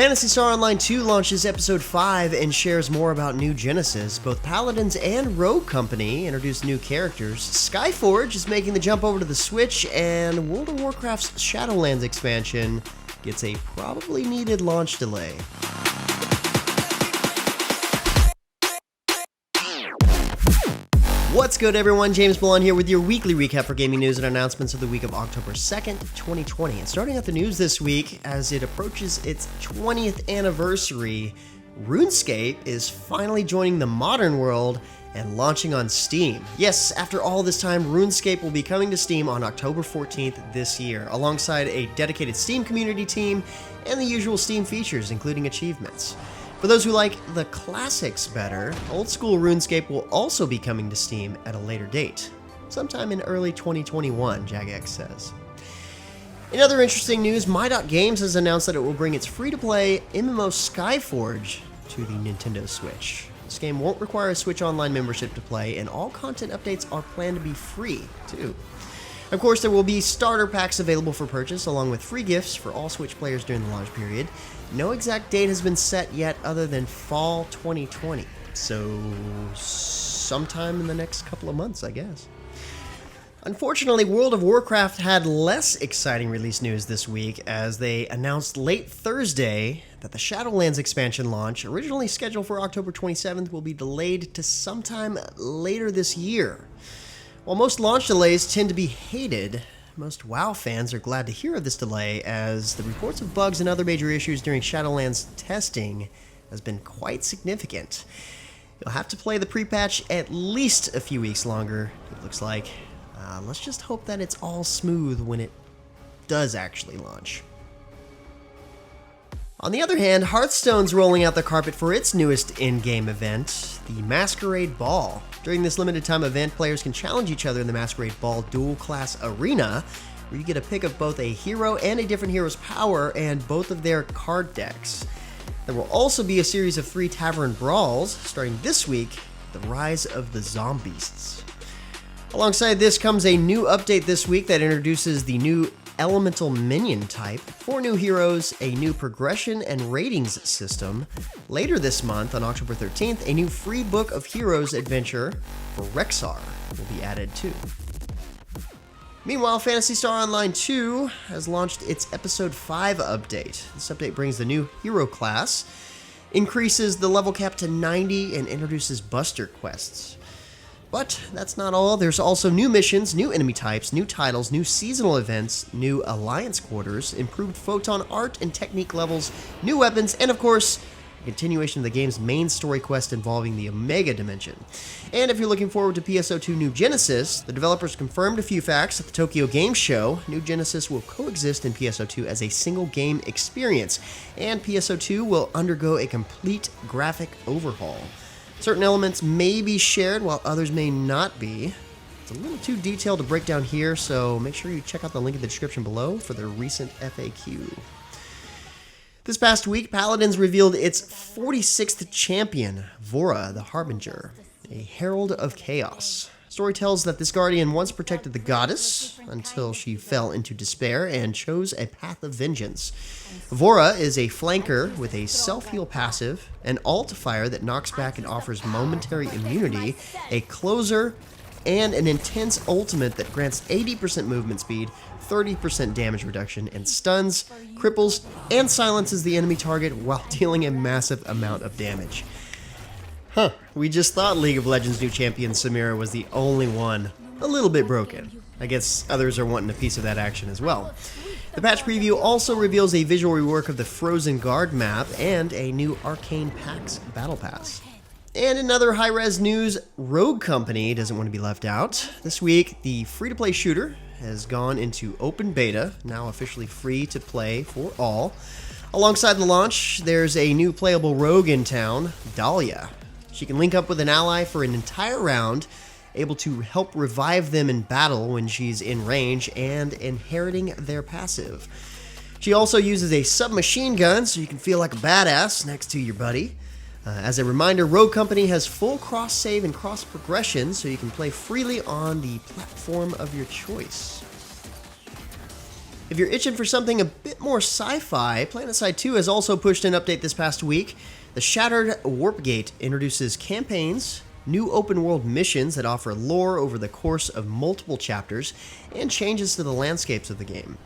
Phantasy Star Online 2 launches Episode 5 and shares more about New Genesis. Both Paladins and Rogue Company introduce new characters. Skyforge is making the jump over to the Switch, and World of Warcraft's Shadowlands expansion gets a probably needed launch delay. What's good, everyone? James Ballon here with your weekly recap for gaming news and announcements of the week of October 2nd, 2020. And starting out the news this week, as it approaches its 20th anniversary, RuneScape is finally joining the modern world and launching on Steam. Yes, after all this time, RuneScape will be coming to Steam on October 14th this year, alongside a dedicated Steam community team and the usual Steam features, including achievements. For those who like the classics better, old school RuneScape will also be coming to Steam at a later date, sometime in early 2021, Jagex says. In other interesting news, My.Games has announced that it will bring its free-to-play MMO Skyforge to the Nintendo Switch. This game won't require a Switch Online membership to play, and all content updates are planned to be free, too. Of course, there will be starter packs available for purchase, along with free gifts for all Switch players during the launch period. No exact date has been set yet other than fall 2020, so sometime in the next couple of months, I guess. Unfortunately, World of Warcraft had less exciting release news this week, as they announced late Thursday that the Shadowlands expansion launch, originally scheduled for October 27th, will be delayed to sometime later this year. While most launch delays tend to be hated, most WoW fans are glad to hear of this delay, as the reports of bugs and other major issues during Shadowlands testing has been quite significant. You'll have to play the pre-patch at least a few weeks longer, it looks like. Let's just hope that it's all smooth when it does actually launch. On the other hand, Hearthstone's rolling out the carpet for its newest in-game event, the Masquerade Ball. During this limited time event, players can challenge each other in the Masquerade Ball dual-class arena, where you get a pick of both a hero and a different hero's power and both of their card decks. There will also be a series of 3 tavern brawls, starting this week, The Rise of the Zombeasts. Alongside this comes a new update this week that introduces the new Elemental Minion type, 4 new heroes, a new progression and ratings system. Later this month, on October 13th, a new free Book of Heroes adventure for Rexxar will be added too. Meanwhile, Phantasy Star Online 2 has launched its Episode 5 update. This update brings the new hero class, increases the level cap to 90, and introduces Buster quests. But that's not all. There's also new missions, new enemy types, new titles, new seasonal events, new alliance quarters, improved photon art and technique levels, new weapons, and of course, a continuation of the game's main story quest involving the Omega Dimension. And if you're looking forward to PSO2 New Genesis, the developers confirmed a few facts at the Tokyo Game Show. New Genesis will coexist in PSO2 as a single game experience, and PSO2 will undergo a complete graphic overhaul. Certain elements may be shared while others may not be. It's a little too detailed to break down here, so make sure you check out the link in the description below for their recent FAQ. This past week, Paladins revealed its 46th champion, Vora the Harbinger, a herald of chaos. Story tells that this guardian once protected the goddess until she fell into despair and chose a path of vengeance. Vora is a flanker with a self-heal passive, an alt fire that knocks back and offers momentary immunity, a closer, and an intense ultimate that grants 80% movement speed, 30% damage reduction, and stuns, cripples, and silences the enemy target while dealing a massive amount of damage. We just thought League of Legends new champion Samira was the only one a little bit broken. I guess others are wanting a piece of that action as well. The patch preview also reveals a visual rework of the Frozen Guard map and a new Arcane Pax Battle Pass. And in other high-res news, Rogue Company doesn't want to be left out. This week, the free-to-play shooter has gone into open beta, now officially free to play for all. Alongside the launch, there's a new playable rogue in town, Dahlia. She can link up with an ally for an entire round, able to help revive them in battle when she's in range, and inheriting their passive. She also uses a submachine gun, so you can feel like a badass next to your buddy. As a reminder, Rogue Company has full cross-save and cross-progression, so you can play freely on the platform of your choice. If you're itching for something a bit more sci-fi, PlanetSide 2 has also pushed an update this past week. The Shattered Warpgate introduces campaigns, new open-world missions that offer lore over the course of multiple chapters, and changes to the landscapes of the game.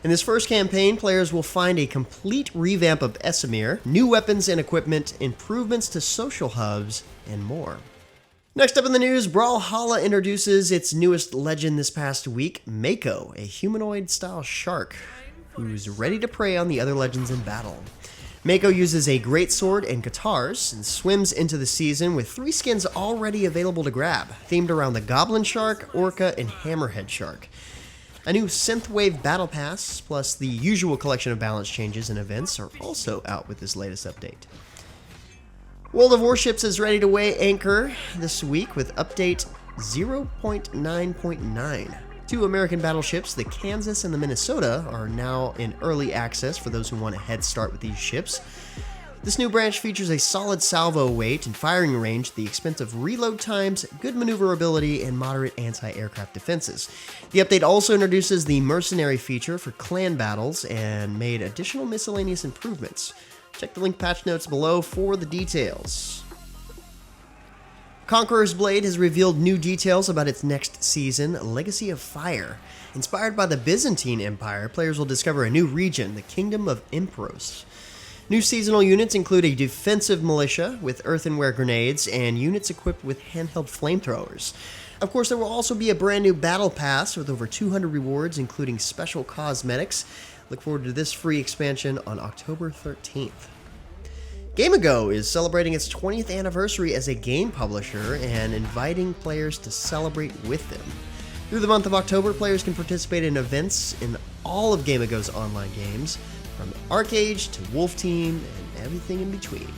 In this first campaign, players will find a complete revamp of Esamir, new weapons and equipment, improvements to social hubs, and more. Next up in the news, Brawlhalla introduces its newest legend this past week, Mako, a humanoid-style shark who's ready to prey on the other legends in battle. Mako uses a greatsword and guitars and swims into the season with 3 skins already available to grab, themed around the Goblin Shark, Orca, and Hammerhead Shark. A new Synthwave Battle Pass, plus the usual collection of balance changes and events, are also out with this latest update. World of Warships is ready to weigh anchor this week with update 0.9.9. 2 American battleships, the Kansas and the Minnesota, are now in early access for those who want a head start with these ships. This new branch features a solid salvo weight and firing range at the expense of reload times, good maneuverability, and moderate anti-aircraft defenses. The update also introduces the mercenary feature for clan battles and made additional miscellaneous improvements. Check the link patch notes below for the details. Conqueror's Blade has revealed new details about its next season, Legacy of Fire. Inspired by the Byzantine Empire, players will discover a new region, the Kingdom of Impros. New seasonal units include a defensive militia with earthenware grenades and units equipped with handheld flamethrowers. Of course, there will also be a brand new battle pass with over 200 rewards, including special cosmetics. Look forward to this free expansion on October 13th. Gamigo is celebrating its 20th anniversary as a game publisher and inviting players to celebrate with them. Through the month of October, players can participate in events in all of Gamigo's online games, from Arcade to Wolf Team and everything in between.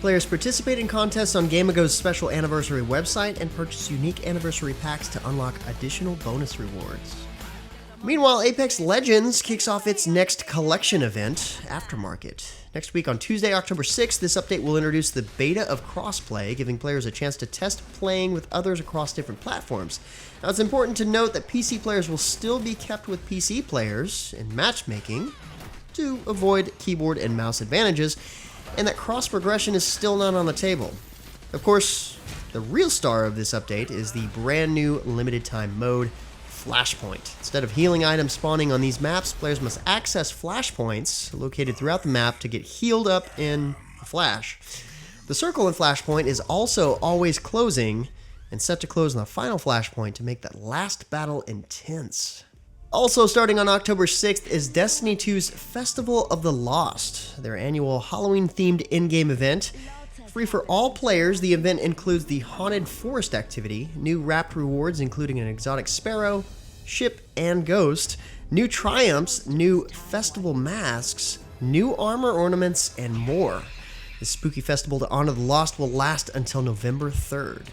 Players participate in contests on Gamigo's special anniversary website and purchase unique anniversary packs to unlock additional bonus rewards. Meanwhile, Apex Legends kicks off its next collection event, Aftermarket. Next week on Tuesday, October 6th, this update will introduce the beta of crossplay, giving players a chance to test playing with others across different platforms. Now, it's important to note that PC players will still be kept with PC players in matchmaking to avoid keyboard and mouse advantages, and that cross-progression is still not on the table. Of course, the real star of this update is the brand new limited-time mode, Flashpoint. Instead of healing items spawning on these maps, players must access flashpoints located throughout the map to get healed up in a flash. The circle in Flashpoint is also always closing and set to close on the final flashpoint to make that last battle intense. Also starting on October 6th is Destiny 2's Festival of the Lost, their annual Halloween-themed in-game event. Free for all players, the event includes the Haunted Forest activity, new wrapped rewards including an exotic sparrow, ship, and ghost, new triumphs, new festival masks, new armor ornaments, and more. This spooky festival to honor the lost will last until November 3rd.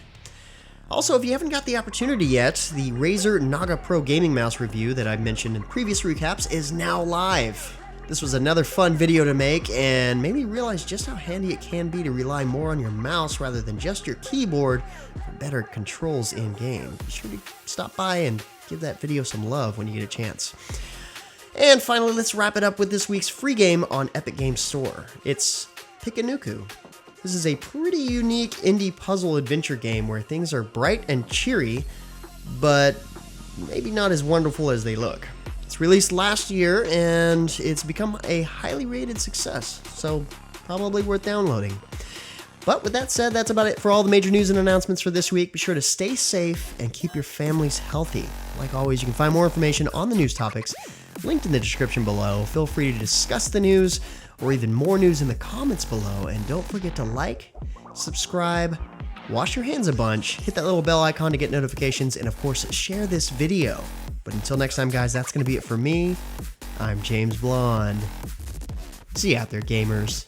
Also, if you haven't got the opportunity yet, the Razer Naga Pro gaming mouse review that I've mentioned in previous recaps is now live. This was another fun video to make and made me realize just how handy it can be to rely more on your mouse rather than just your keyboard for better controls in-game. Be sure to stop by and give that video some love when you get a chance. And finally, let's wrap it up with this week's free game on Epic Games Store. It's PikuNiku. This is a pretty unique indie puzzle adventure game where things are bright and cheery, but maybe not as wonderful as they look. It's released last year and it's become a highly rated success, so probably worth downloading. But with that said, that's about it for all the major news and announcements for this week. Be sure to stay safe and keep your families healthy. Like always, you can find more information on the news topics linked in the description below. Feel free to discuss the news or even more news in the comments below. And don't forget to like, subscribe, wash your hands a bunch, hit that little bell icon to get notifications, and of course, share this video. But until next time, guys, that's going to be it for me. I'm James Blonde. See you out there, gamers.